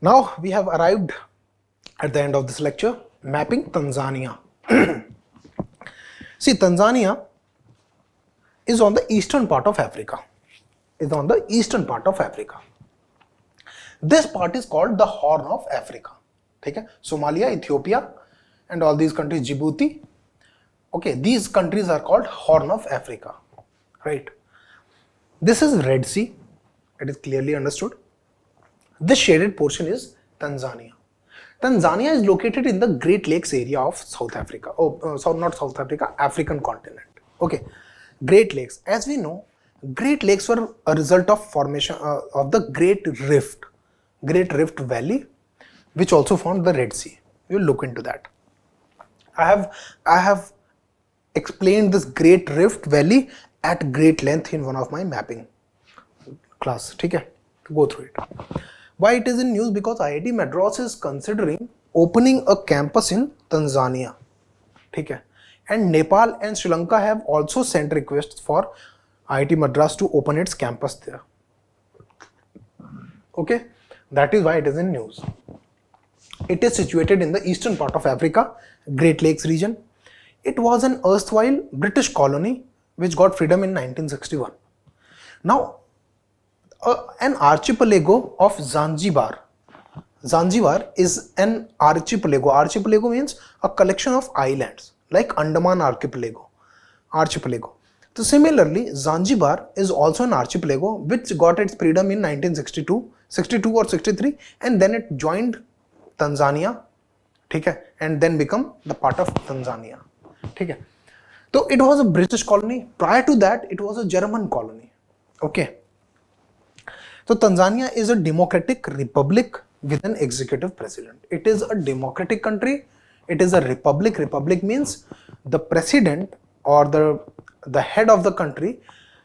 Now we have arrived at the end of this lecture, mapping Tanzania. See, Tanzania is on the eastern part of Africa. This part is called the Horn of Africa. Okay? Somalia, Ethiopia, and all these countries, Djibouti. Okay, these countries are called Horn of Africa. Right? This is Red Sea. It is clearly understood. This shaded portion is Tanzania. Tanzania is located in the Great Lakes area of South Africa. Not South Africa, African continent. Okay, Great Lakes. As we know, Great Lakes were a result of formation of the Great Rift Valley, which also formed the Red Sea. We will look into that. I have explained this Great Rift Valley at great length in one of my mapping class. Okay, to go through it. Why it is in news? Because IIT Madras is considering opening a campus in Tanzania. Okay. And Nepal and Sri Lanka have also sent requests for IIT Madras to open its campus there. Okay, that is why it is in news. It is situated in the eastern part of Africa, Great Lakes region. It was an erstwhile British colony which got freedom in 1961. Now, an archipelago of Zanzibar. Zanzibar is an archipelago. Archipelago means a collection of islands, like Andaman archipelago. So similarly, Zanzibar is also an archipelago which got its freedom in 1962, 62 or 63, and then it joined Tanzania, okay, and then become the part of Tanzania. Okay. So it was a British colony. Prior to that, it was a German colony. Okay. So Tanzania is a democratic republic with an executive president. It is a democratic country. It is a republic. Republic means the president or the head of the country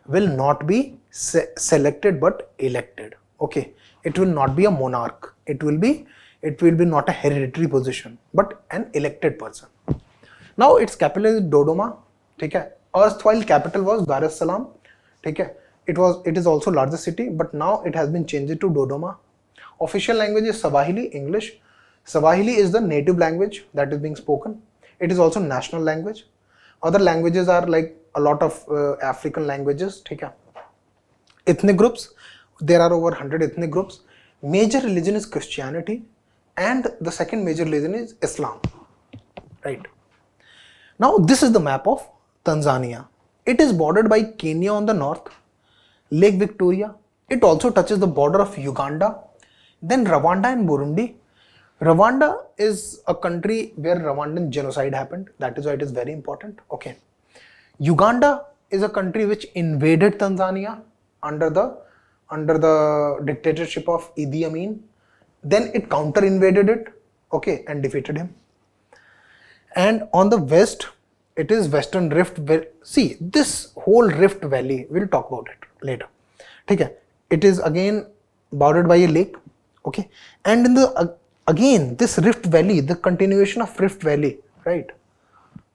will not be selected but elected. Okay. It will not be a monarch. It will be not a hereditary position but an elected person. Now its capital is Dodoma. Okay. Erstwhile capital was Dar es Salaam. Okay. It is also largest city, but now it has been changed to Dodoma. Official language is Swahili, English. Swahili is the native language that is being spoken. It is also national language. Other languages are like a lot of African languages. Ethnic groups, there are over 100 ethnic groups. Major religion is Christianity, and the second major religion is Islam. Right. Now this is the map of Tanzania. It is bordered by Kenya on the north, Lake Victoria. It also touches the border of Uganda, then Rwanda and Burundi. Rwanda is a country where Rwandan genocide happened. That is why it is very important. Okay. Uganda is a country which invaded Tanzania under the dictatorship of Idi Amin. Then it counter-invaded it, okay, and defeated him. And on the west, it is Western Rift Valley. See, this whole Rift Valley, we'll talk about it later. Okay. It is again bordered by a lake. Okay. And in the again this Rift Valley, the continuation of Rift Valley, right?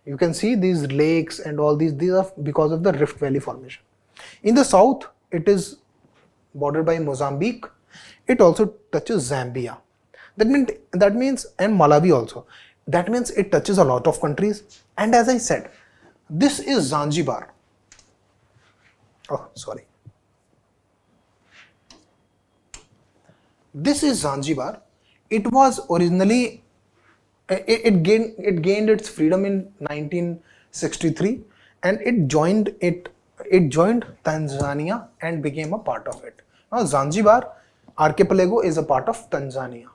You can see these lakes and all these are because of the Rift Valley formation. In the south, it is bordered by Mozambique. It also touches Zambia. That means and Malawi also. That means it touches a lot of countries. And as I said, this is Zanzibar. Oh, sorry. This is Zanzibar. It was originally, it gained its freedom in 1963, and it joined Tanzania and became a part of it. Now Zanzibar archipelago is a part of Tanzania.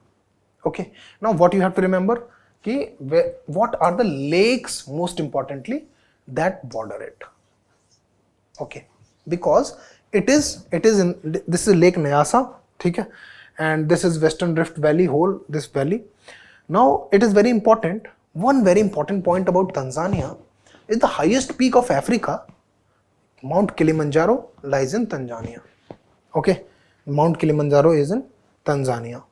Okay. Now what you have to remember, what are the lakes most importantly that border it? Okay. Because this is Lake Nyasa, okay, and this is Western Rift Valley, this valley. Now it is very important. One very important point about Tanzania is the highest peak of Africa, Mount Kilimanjaro, lies in Tanzania. Okay, Mount Kilimanjaro is in Tanzania.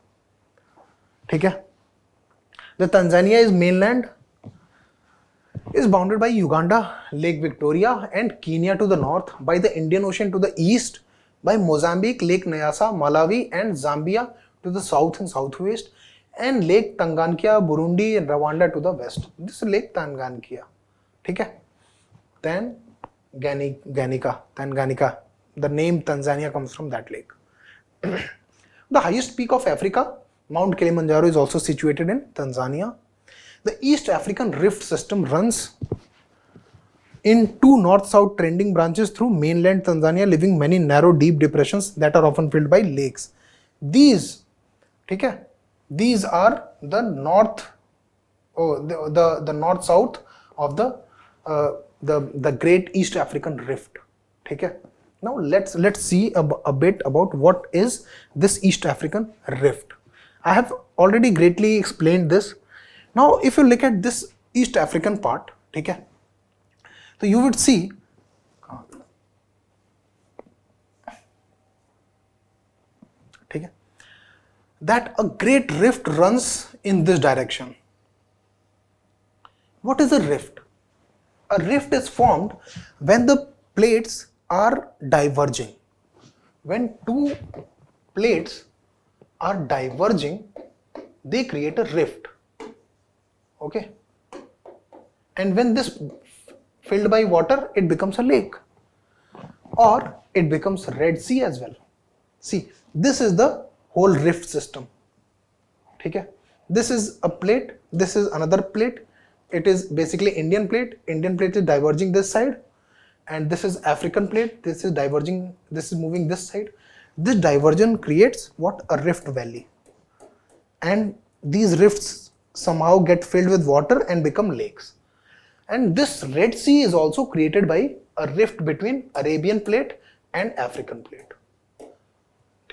Okay. The Tanzania is mainland is bounded by Uganda, Lake Victoria, and Kenya to the north, by the Indian Ocean to the east, by Mozambique, Lake Nyasa, Malawi, and Zambia to the south and southwest, and Lake Tanganyika, Burundi and Rwanda to the west. This is Lake Tanganyika. Okay? Tanganyika. The name Tanzania comes from that lake. The highest peak of Africa, Mount Kilimanjaro, is also situated in Tanzania. The East African Rift system runs in two north-south trending branches through mainland Tanzania, leaving many narrow, deep depressions that are often filled by lakes. These are the north-south of the Great East African Rift. Okay? Now let's see a bit about what is this East African Rift. I have already greatly explained this. Now if you look at this East African part, okay, so you would see that a great rift runs in this direction. What is a rift? A rift is formed when the plates are diverging. When two plates are diverging, they create a rift. Okay? And when this filled by water, it becomes a lake, or it becomes Red Sea as well. See, this is the whole rift system. Okay? This is a plate, this is another plate. It is basically Indian plate. Indian plate is diverging this side, and this is African plate. This is diverging, this is moving this side. This diversion creates what? A rift valley. And these rifts somehow get filled with water and become lakes. And this Red Sea is also created by a rift between Arabian plate and African plate.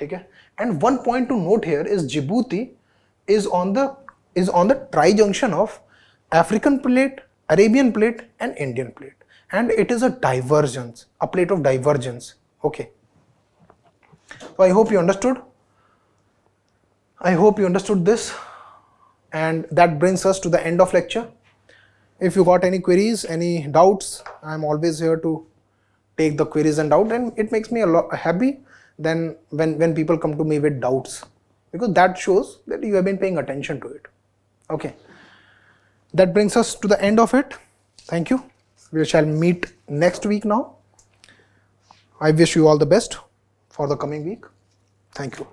Okay? And one point to note here is Djibouti is on the tri-junction of African plate, Arabian plate and Indian plate. And it is a divergence, a plate of divergence. Okay. So I hope you understood. I hope you understood this. And that brings us to the end of lecture. If you got any queries, any doubts, I'm always here to take the queries and doubt, and it makes me a lot happy then when people come to me with doubts, because that shows that you have been paying attention to it. Okay. That brings us to the end of it. Thank you. We shall meet next week now. I wish you all the best for the coming week. Thank you.